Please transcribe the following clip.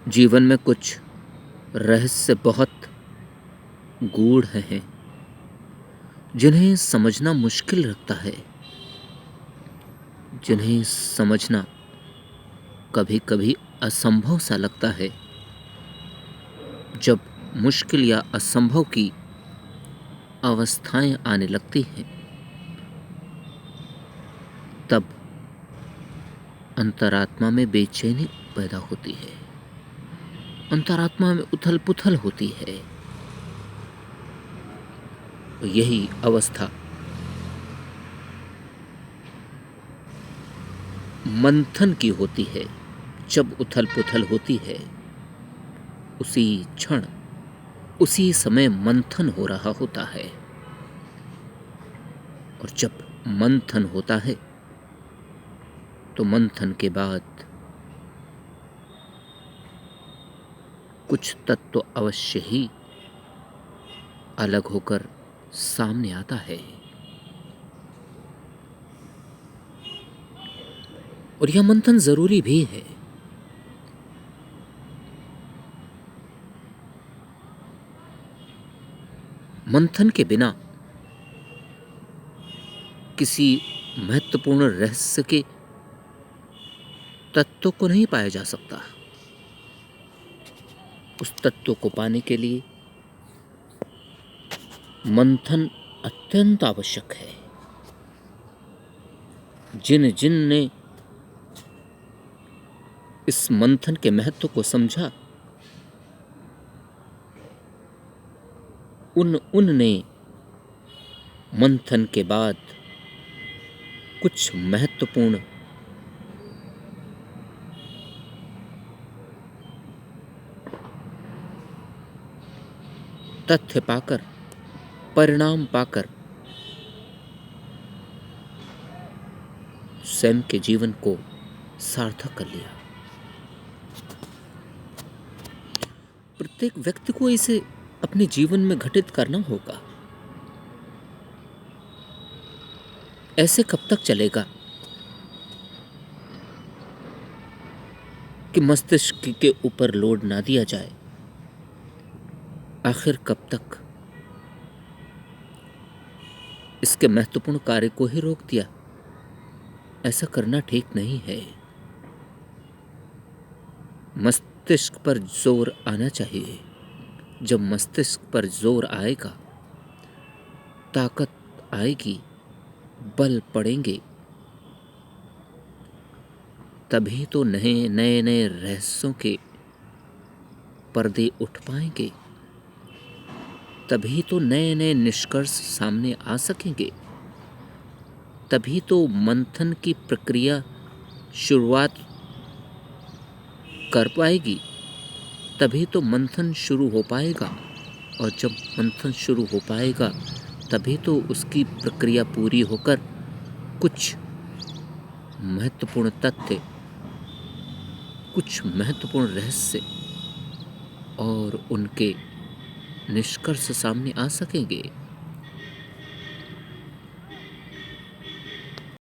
जीवन में कुछ रहस्य बहुत गूढ़ हैं जिन्हें समझना मुश्किल लगता है, जिन्हें समझना कभी-कभी असंभव सा लगता है। जब मुश्किल या असंभव की अवस्थाएं आने लगती हैं, तब अंतरात्मा में बेचैनी पैदा होती है, अंतरात्मा में उथल-पुथल होती है। यही अवस्था मंथन की होती है। जब उथल-पुथल होती है, उसी क्षण, उसी समय मंथन हो रहा होता है। और जब मंथन होता है, तो मंथन के बाद कुछ तत्व अवश्य ही अलग होकर सामने आता है। और यह मंथन जरूरी भी है। मंथन के बिना किसी महत्वपूर्ण रहस्य के तत्व को नहीं पाया जा सकता। उस तत्व को पाने के लिए मंथन अत्यंत आवश्यक है। जिन जिन ने इस मंथन के महत्व को समझा, उन ने मंथन के बाद कुछ महत्वपूर्ण तथ्य पाकर, परिणाम पाकर स्वयं के जीवन को सार्थक कर लिया। प्रत्येक व्यक्ति को इसे अपने जीवन में घटित करना होगा। ऐसे कब तक चलेगा कि मस्तिष्क के ऊपर लोड ना दिया जाए? आखिर कब तक इसके महत्वपूर्ण कार्य को ही रोक दिया? ऐसा करना ठीक नहीं है। मस्तिष्क पर जोर आना चाहिए। जब मस्तिष्क पर जोर आएगा, ताकत आएगी, बल पड़ेंगे, तभी तो नए नए रहस्यों के पर्दे उठ पाएंगे। तभी तो नए नए निष्कर्ष सामने आ सकेंगे। तभी तो मंथन की प्रक्रिया शुरुआत कर पाएगी। तभी तो मंथन शुरू हो पाएगा। और जब मंथन शुरू हो पाएगा, तभी तो उसकी प्रक्रिया पूरी होकर कुछ महत्वपूर्ण तथ्य, कुछ महत्वपूर्ण रहस्य और उनके निष्कर्ष सामने आ सकेंगे।